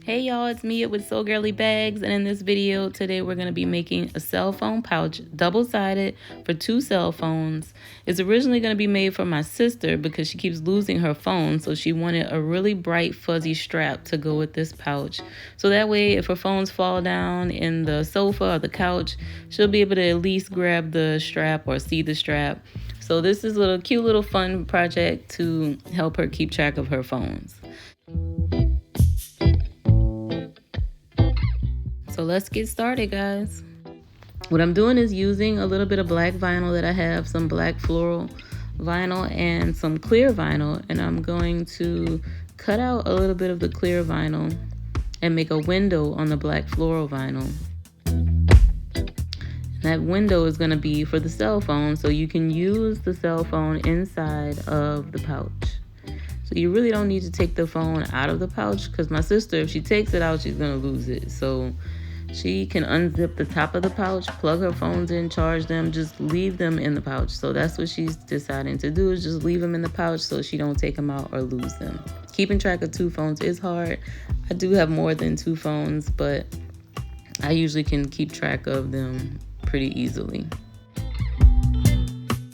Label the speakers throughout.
Speaker 1: Hey y'all, it's Mia with So Girly Bags, and in this video today we're going to be making a cell phone pouch, double-sided for 2 cell phones. It's originally going to be made for my sister because she keeps losing her phone, so she wanted a really bright fuzzy strap to go with this pouch. So that way if her phones fall down in the sofa or the couch, she'll be able to at least grab the strap or see the strap. So this is a cute little fun project to help her keep track of her phones. So let's get started, guys. What I'm doing is using a little bit of black vinyl that I have, some black floral vinyl and some clear vinyl, and I'm going to cut out a little bit of the clear vinyl and make a window on the black floral vinyl. That window is going to be for the cell phone, so you can use the cell phone inside of the pouch. So you really don't need to take the phone out of the pouch, because my sister, if she takes it out, she's going to lose it. So she can unzip the top of the pouch, plug her phones in, charge them, just leave them in the pouch. So that's what she's deciding to do, is just leave them in the pouch so she don't take them out or lose them. Keeping track of 2 phones is hard. I do have more than 2 phones, but I usually can keep track of them pretty easily.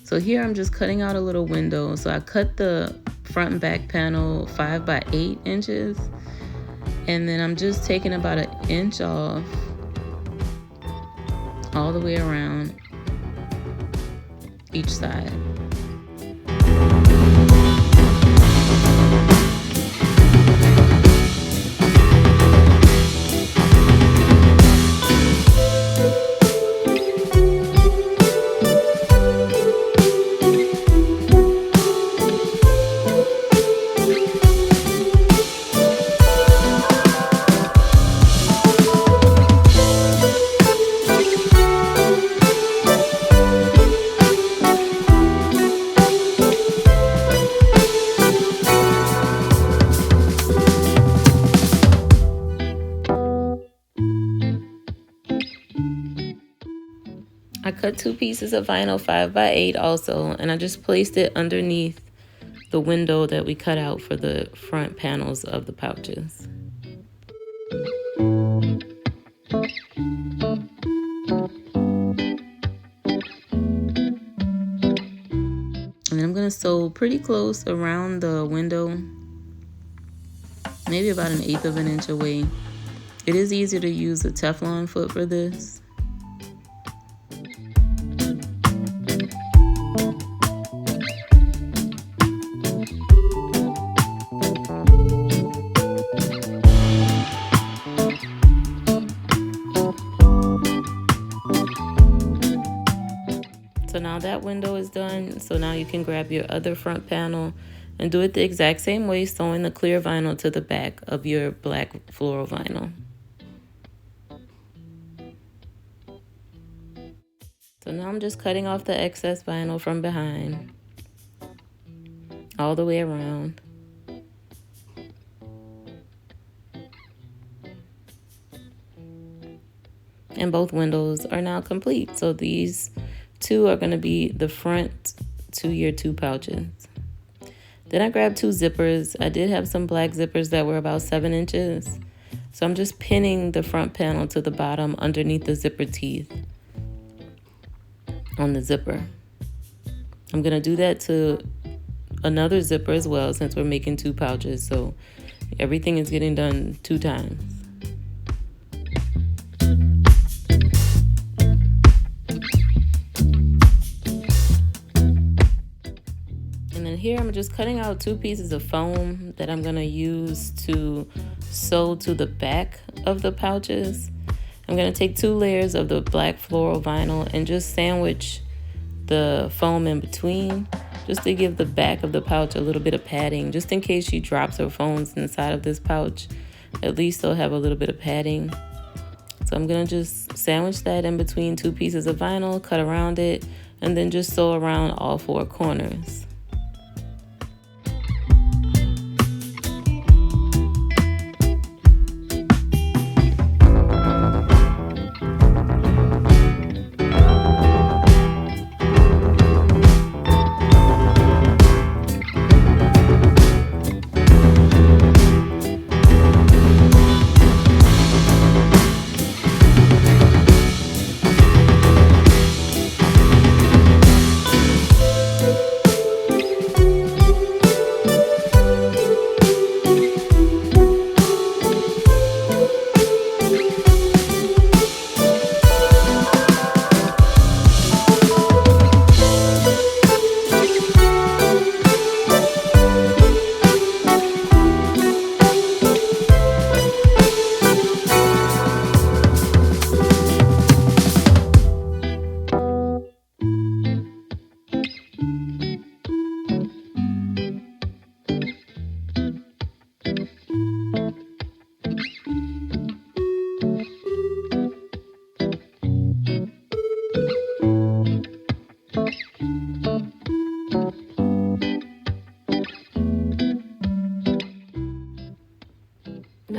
Speaker 1: So here I'm just cutting out a little window. So I cut the front and back panel 5 by 8 inches. And then I'm just taking about 1 inch off all the way around each side. I cut 2 pieces of vinyl 5 by 8 also, and I just placed it underneath the window that we cut out for the front panels of the pouches. And I'm going to sew pretty close around the window, maybe about 1/8 of an inch away. It is easier to use a Teflon foot for this. So now that window is done. So now you can grab your other front panel and do it the exact same way, sewing the clear vinyl to the back of your black floral vinyl. So now I'm just cutting off the excess vinyl from behind, all the way around. And both windows are now complete. So these 2 are going to be the front to your 2 pouches. Then I grabbed 2 zippers. I did have some black zippers that were about 7 inches. So I'm just pinning the front panel to the bottom underneath the zipper teeth on the zipper. I'm going to do that to another zipper as well, since we're making 2 pouches. So everything is getting done 2 times. Here I'm just cutting out 2 pieces of foam that I'm going to use to sew to the back of the pouches. I'm going to take 2 layers of the black floral vinyl and just sandwich the foam in between, just to give the back of the pouch a little bit of padding, just in case she drops her phones inside of this pouch. At least they'll have a little bit of padding. So I'm going to just sandwich that in between 2 pieces of vinyl, cut around it, and then just sew around all 4 corners.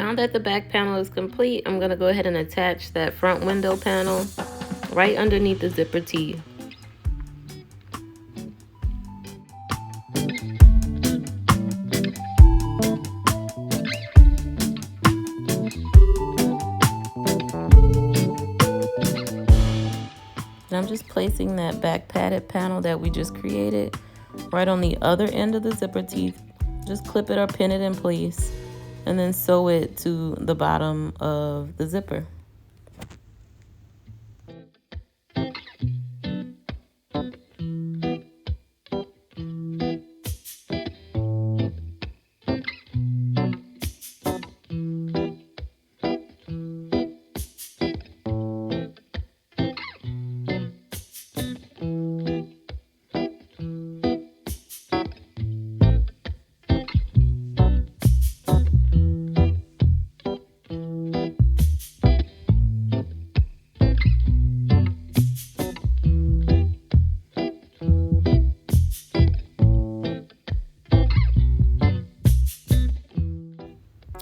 Speaker 1: now that the back panel is complete, I'm going to go ahead and attach that front window panel right underneath the zipper T. And I'm just placing that back padded panel that we just created right on the other end of the zipper teeth. Just clip it or pin it in place and then sew it to the bottom of the zipper.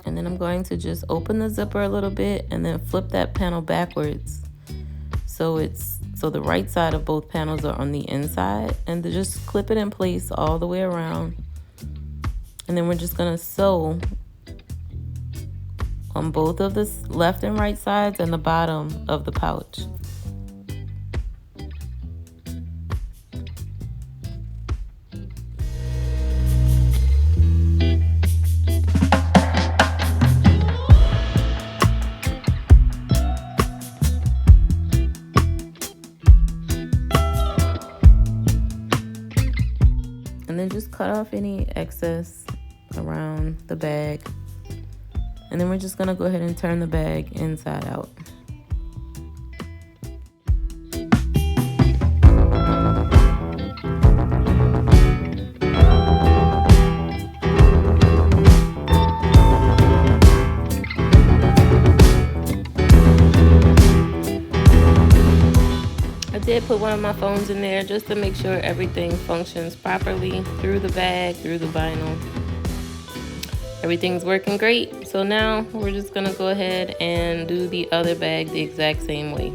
Speaker 1: And then I'm going to just open the zipper a little bit and then flip that panel backwards. So the right side of both panels are on the inside, and to just clip it in place all the way around. And then we're just gonna sew on both of the left and right sides and the bottom of the pouch. And then just cut off any excess around the bag. And then we're just gonna go ahead and turn the bag inside out. I did put one of my phones in there just to make sure everything functions properly through the bag, through the vinyl. Everything's working great. So now we're just gonna go ahead and do the other bag the exact same way.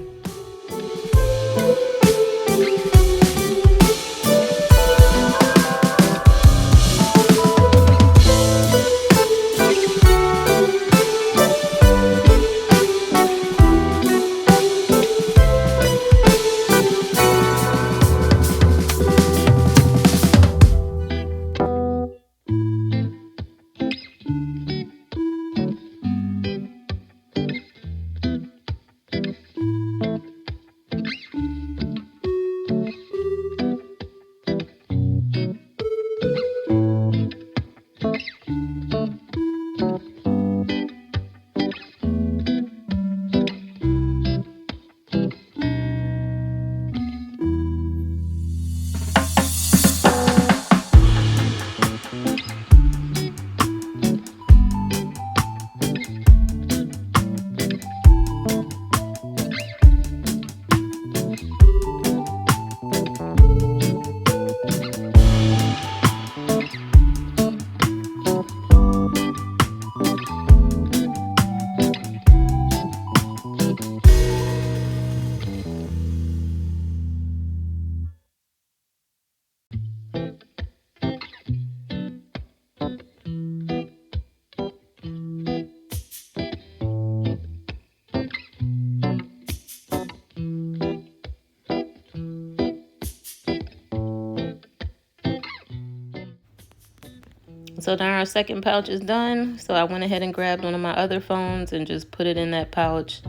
Speaker 1: So now our second pouch is done. So I went ahead and grabbed one of my other phones and just put it in that pouch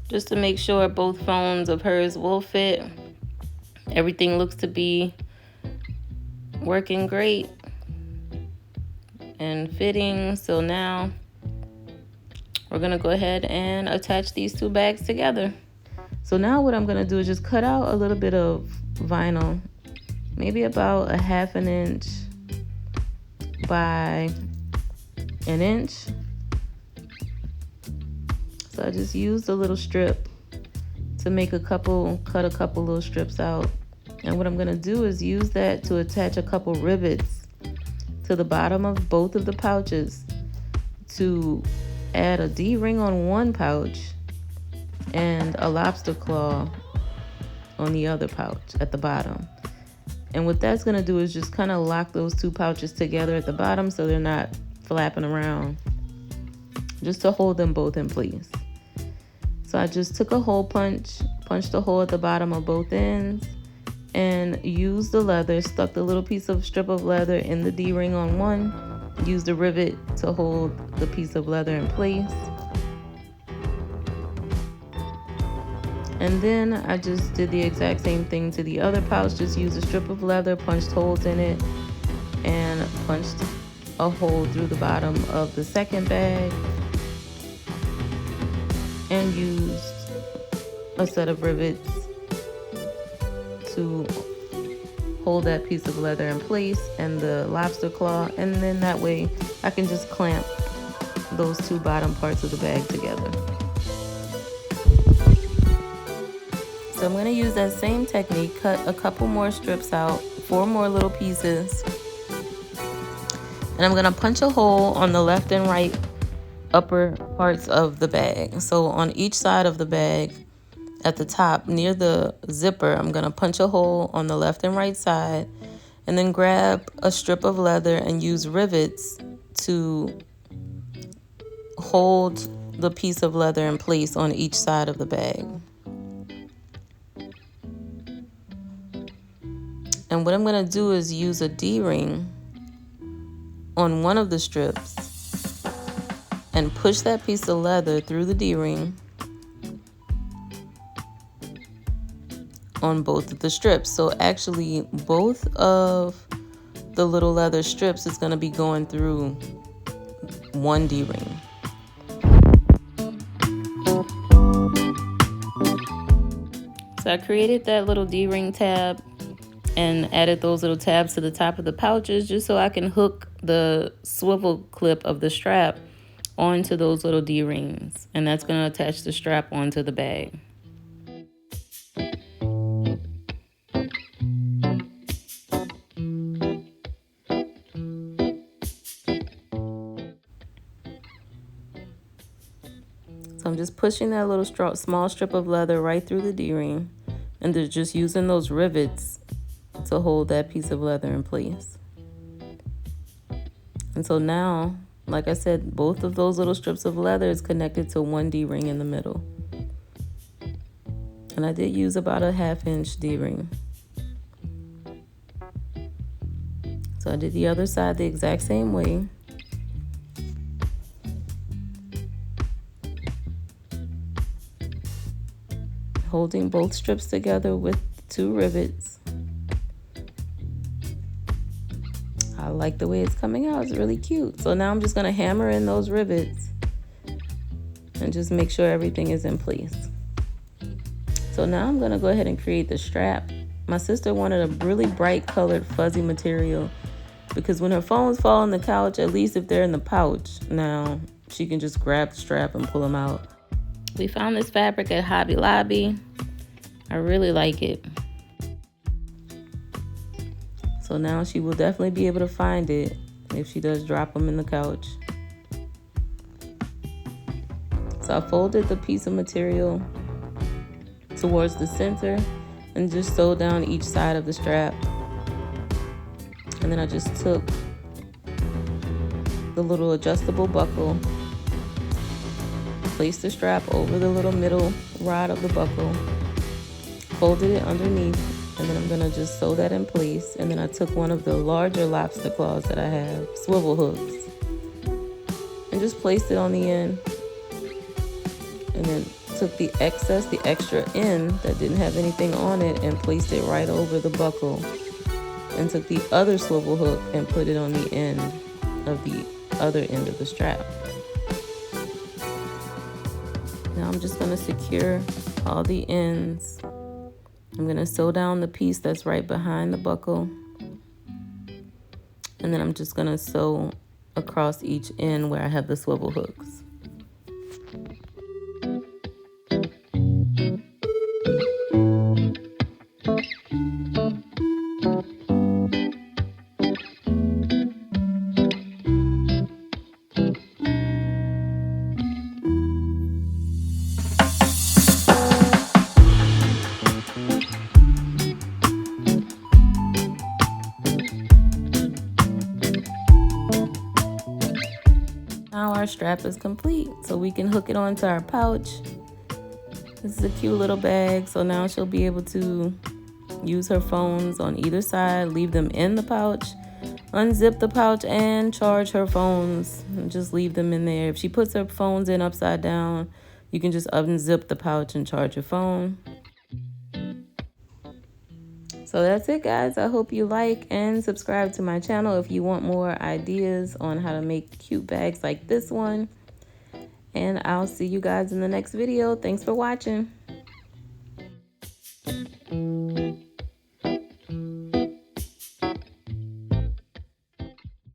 Speaker 1: just to make sure both phones of hers will fit. Everything looks to be working great and fitting. So now we're gonna go ahead and attach these two bags together. So now what I'm gonna do is just cut out a little bit of vinyl, maybe about 1/2 inch by 1 inch. So I just used a little strip to make cut a couple little strips out. And what I'm gonna do is use that to attach a couple rivets to the bottom of both of the pouches to add a D-ring on one pouch and a lobster claw on the other pouch at the bottom. And what that's going to do is just kind of lock those two pouches together at the bottom so they're not flapping around, just to hold them both in place. So I just took a hole punch, punched a hole at the bottom of both ends, and used the leather, stuck the little piece of strip of leather in the D-ring on one, used a rivet to hold the piece of leather in place. And then I just did the exact same thing to the other pouch, just used a strip of leather, punched holes in it, and punched a hole through the bottom of the second bag, and used a set of rivets to hold that piece of leather in place and the lobster claw, and then that way I can just clamp those two bottom parts of the bag together. So I'm going to use that same technique, cut a couple more strips out, 4 more little pieces, and I'm going to punch a hole on the left and right upper parts of the bag. So on each side of the bag, at the top near the zipper, I'm going to punch a hole on the left and right side, and then grab a strip of leather and use rivets to hold the piece of leather in place on each side of the bag. And what I'm going to do is use a D-ring on one of the strips and push that piece of leather through the D-ring on both of the strips. So actually both of the little leather strips is going to be going through one D-ring. So I created that little D-ring tab and added those little tabs to the top of the pouches just so I can hook the swivel clip of the strap onto those little D-rings, and that's going to attach the strap onto the bag. So I'm just pushing that little small strip of leather right through the D-ring, and they're just using those rivets to hold that piece of leather in place. And so now, like I said, both of those little strips of leather is connected to one D-ring in the middle. And I did use about a 1/2 inch D-ring. So I did the other side the exact same way. Holding both strips together with 2 rivets. I like the way it's coming out. It's really cute. So now I'm just going to hammer in those rivets and just make sure everything is in place. So now I'm going to go ahead and create the strap. My sister wanted a really bright colored fuzzy material because when her phones fall on the couch, at least if they're in the pouch, now she can just grab the strap and pull them out. We found this fabric at Hobby Lobby. I really like it. So now she will definitely be able to find it if she does drop them in the couch. So I folded the piece of material towards the center and just sewed down each side of the strap. And then I just took the little adjustable buckle, placed the strap over the little middle rod of the buckle, folded it underneath, and then I'm gonna just sew that in place. And then I took one of the larger lobster claws that I have, swivel hooks, and just placed it on the end. And then took the excess, the extra end that didn't have anything on it, and placed it right over the buckle. And took the other swivel hook and put it on the end of the other end of the strap. Now I'm just gonna secure all the ends. I'm going to sew down the piece that's right behind the buckle, and then I'm just going to sew across each end where I have the swivel hooks. our strap is complete. So we can hook it onto our pouch. This is a cute little bag. So now she'll be able to use her phones on either side, leave them in the pouch, unzip the pouch, and charge her phones. And just leave them in there. If she puts her phones in upside down, you can just unzip the pouch and charge your phone. So that's it, guys. I hope you like and subscribe to my channel if you want more ideas on how to make cute bags like this one. And I'll see you guys in the next video. Thanks for watching.